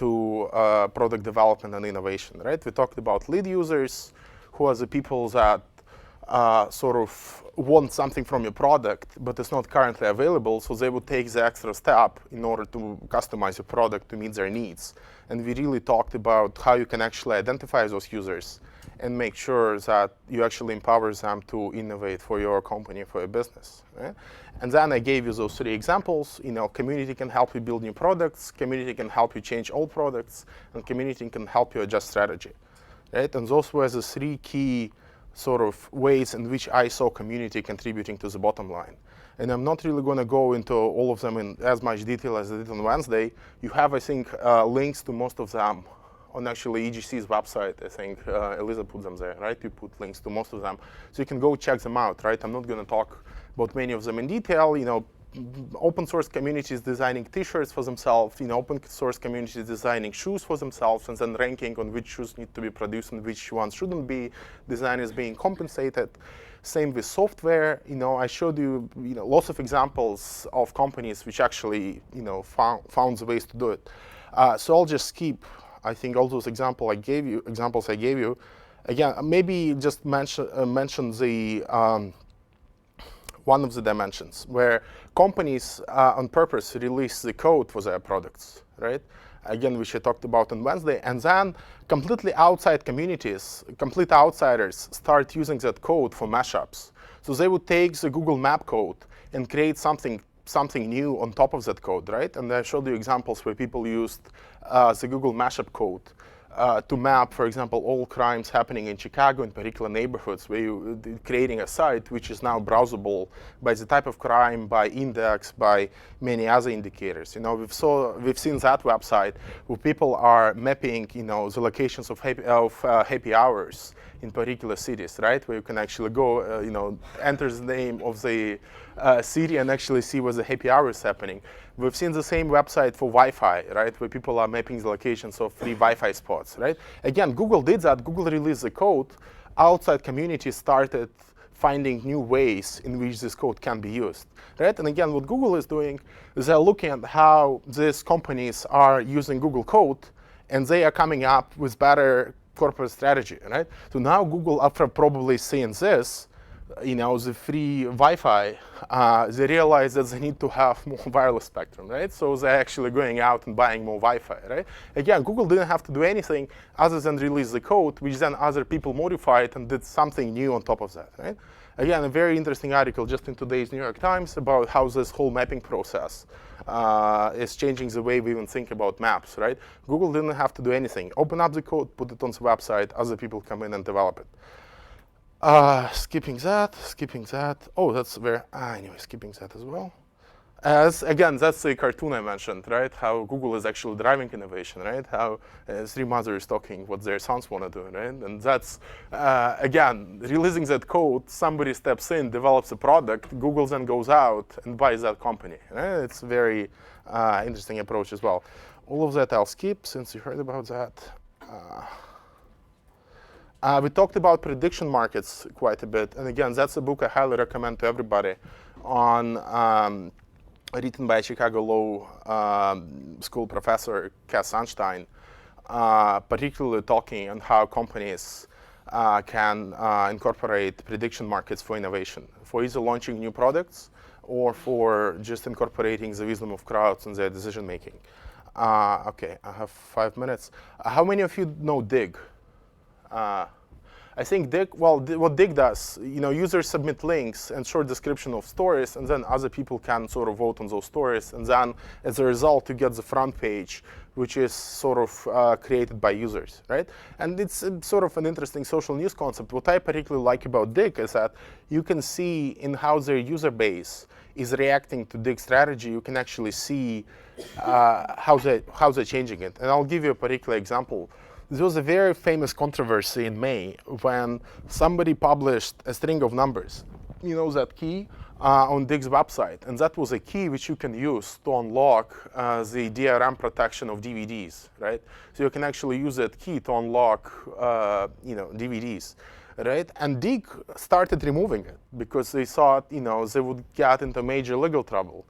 to product development and innovation, right? We talked about lead users, who are the people that sort of want something from your product, but it's not currently available, so they would take the extra step in order to customize your product to meet their needs. And we really talked about how you can actually identify those users and make sure that you actually empower them to innovate for your company, for your business. Right? And then I gave you those 3 examples. Community can help you build new products, community can help you change old products, and community can help you adjust strategy. Right? And those were the 3 key sort of ways in which I saw community contributing to the bottom line. And I'm not really going to go into all of them in as much detail as I did on Wednesday. You have, I think, links to most of them on actually EGC's website. I think Elisa put them there, right? You put links to most of them. So you can go check them out, right? I'm not going to talk about many of them in detail. Open source communities designing t-shirts for themselves, open source communities designing shoes for themselves, and then ranking on which shoes need to be produced and which ones shouldn't be. Designers being compensated. Same with software. I showed you, lots of examples of companies which actually, found the ways to do it. So I'll just skip, I think, all those examples I gave you. Again, maybe just mention the one of the dimensions where companies on purpose release the code for their products, right? Again, which I talked about on Wednesday. And then completely outside communities, complete outsiders start using that code for mashups. So they would take the Google Map code and create something new on top of that code, right? And I showed you examples where people used the Google mashup code to map, for example, all crimes happening in Chicago in particular neighborhoods, where you're creating a site which is now browsable by the type of crime, by index, by many other indicators. We've seen that website where people are mapping, the locations of happy hours in particular cities, right? Where you can actually go, enter the name of the city and actually see where the happy hour is happening. We've seen the same website for Wi-Fi, right? Where people are mapping the locations of free Wi-Fi spots, right? Again, Google did that. Google released the code. Outside communities started finding new ways in which this code can be used, right? And again, what Google is doing is they're looking at how these companies are using Google code, and they are coming up with better corporate strategy, right? So now Google, after probably seeing this, the free Wi-Fi, they realize that they need to have more wireless spectrum, right? So they're actually going out and buying more Wi-Fi, right? Again, Google didn't have to do anything other than release the code, which then other people modified and did something new on top of that, right? Again, a very interesting article just in today's New York Times about how this whole mapping process is changing the way we even think about maps, right? Google didn't have to do anything. Open up the code, put it on the website, other people come in and develop it. Skipping that. Oh, that's where, anyway, skipping that as well. Again, that's the cartoon I mentioned, right? How Google is actually driving innovation, right? How 3 mothers talking what their sons want to do, right? And that's, again, releasing that code, somebody steps in, develops a product, Google then goes out and buys that company, right? It's a very interesting approach as well. All of that I'll skip since you heard about that. We talked about prediction markets quite a bit. And again, that's a book I highly recommend to everybody on written by Chicago Law School professor Cass Sunstein, particularly talking on how companies can incorporate prediction markets for innovation, for either launching new products or for just incorporating the wisdom of crowds in their decision making. Okay, I have 5 minutes. How many of you know Dig? I think Dig, what Dig does, users submit links and short description of stories, and then other people can sort of vote on those stories, and then as a result, you get the front page, which is sort of created by users, right? And it's sort of an interesting social news concept. What I particularly like about Dig is that you can see in how their user base is reacting to Dig strategy. You can actually see how they're changing it. And I'll give you a particular example. There was a very famous controversy in May when somebody published a string of numbers, that key, on Dig's website. And that was a key which you can use to unlock the DRM protection of DVDs, right? So you can actually use that key to unlock, DVDs. right? And Dig started removing it because they thought, they would get into major legal trouble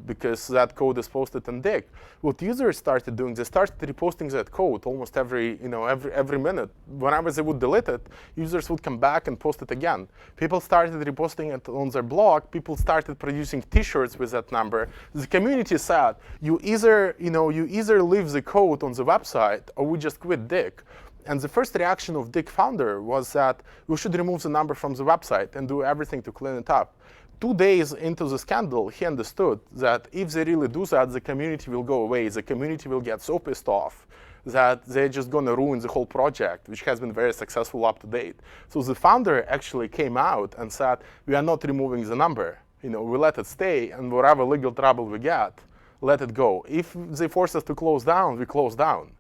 because that code is posted on Dig. What users started doing, they started reposting that code almost every minute. Whenever they would delete it, users would come back and post it again. People started reposting it on their blog. People started producing T-shirts with that number. The community said, you either leave the code on the website or we just quit Dig. And the first reaction of Dig founder was that we should remove the number from the website and do everything to clean it up. 2 days into the scandal, he understood that if they really do that, the community will go away. The community will get so pissed off that they're just going to ruin the whole project, which has been very successful up to date. So the founder actually came out and said, we are not removing the number. We let it stay, and whatever legal trouble we get, let it go. If they force us to close down, we close down.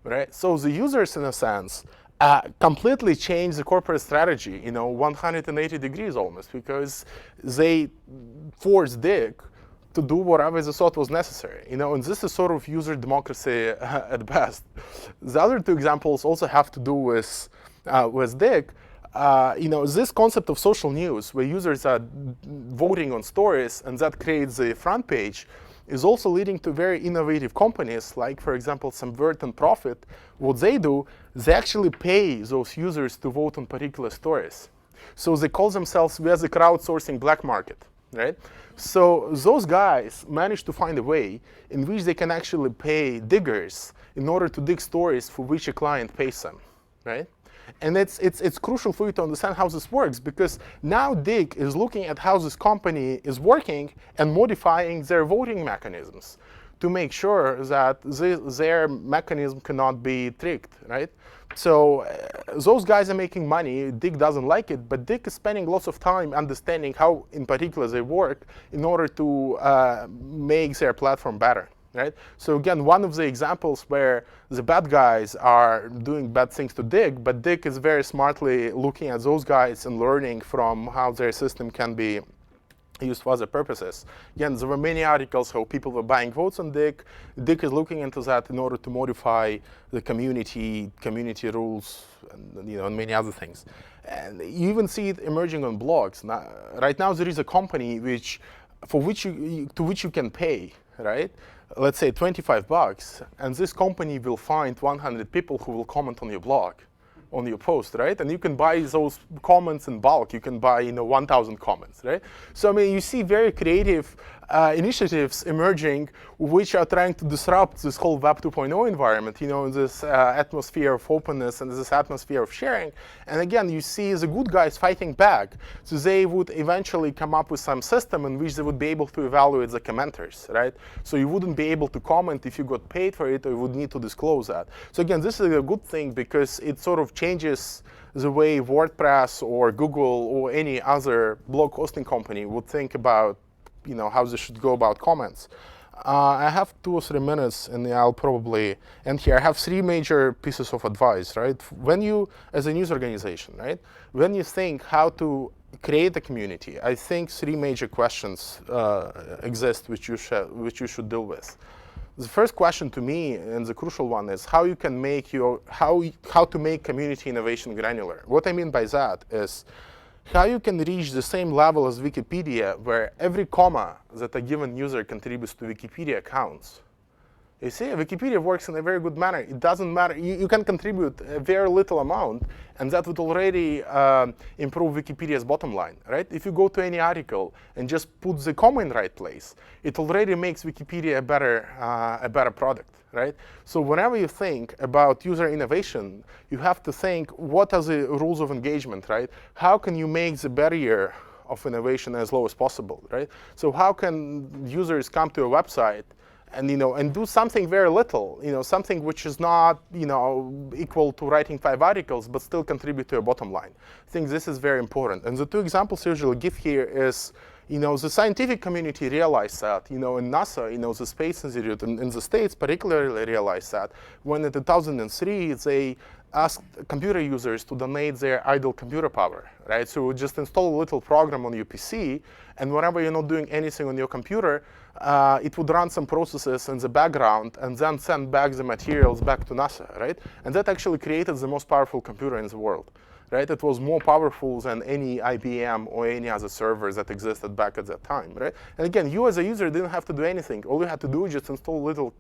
Right? So the users, in a sense, completely changed the corporate strategy, 180 degrees almost, because they forced Dig to do whatever they thought was necessary. And this is sort of user democracy at best. The other two examples also have to do with Dig. This concept of social news, where users are voting on stories, and that creates a front page, is also leading to very innovative companies, like, for example, Subvert and Profit. What they do, they actually pay those users to vote on particular stories. So they call themselves, we are the crowdsourcing black market, right? So those guys managed to find a way in which they can actually pay diggers in order to dig stories for which a client pays them, right? And it's crucial for you to understand how this works, because now Dig is looking at how this company is working and modifying their voting mechanisms to make sure that their mechanism cannot be tricked, right? So those guys are making money. Dig doesn't like it, but Dig is spending lots of time understanding how, in particular, they work in order to make their platform better. Right? So again, one of the examples where the bad guys are doing bad things to Dig, but Dig is very smartly looking at those guys and learning from how their system can be used for other purposes. Again, there were many articles how people were buying votes on Dig. Dig is looking into that in order to modify the community rules, and many other things. And you even see it emerging on blogs. Now, right now, there is a company to which you can pay, right? Let's say $25, and this company will find 100 people who will comment on your blog, on your post, right? And you can buy those comments in bulk. You can buy, 1,000 comments, right? So, you see very creative initiatives emerging which are trying to disrupt this whole Web 2.0 environment, this atmosphere of openness and this atmosphere of sharing. And again, you see the good guys fighting back. So they would eventually come up with some system in which they would be able to evaluate the commenters, right? So you wouldn't be able to comment if you got paid for it, or you would need to disclose that. So again, this is a good thing because it sort of changes the way WordPress or Google or any other blog hosting company would think about how they should go about comments. I have 2 or 3 minutes, and I'll probably end here. I have 3 major pieces of advice, right? When you, as a news organization, right, when you think how to create a community, I think 3 major questions exist which you should deal with. The first question to me, and the crucial one, is how you can make how to make community innovation granular. What I mean by that is how you can reach the same level as Wikipedia, where every comma that a given user contributes to Wikipedia counts. You see, Wikipedia works in a very good manner. It doesn't matter. You can contribute a very little amount, and that would already improve Wikipedia's bottom line, right? If you go to any article and just put the comma in the right place, it already makes Wikipedia a better product, right? So whenever you think about user innovation, you have to think, what are the rules of engagement, right? How can you make the barrier of innovation as low as possible, right? So how can users come to a website and do something very little, something which is not, equal to writing 5 articles, but still contribute to a bottom line. I think this is very important. And the 2 examples I usually give here is, the scientific community realized that, in NASA, the Space Institute in the States particularly realized that when in 2003, they asked computer users to donate their idle computer power, right? So just install a little program on your PC, and whenever you're not doing anything on your computer, it would run some processes in the background and then send back the materials back to NASA, right? And that actually created the most powerful computer in the world. right? It was more powerful than any IBM or any other servers that existed back at that time, right? And again, you as a user didn't have to do anything. All you had to do is just install a little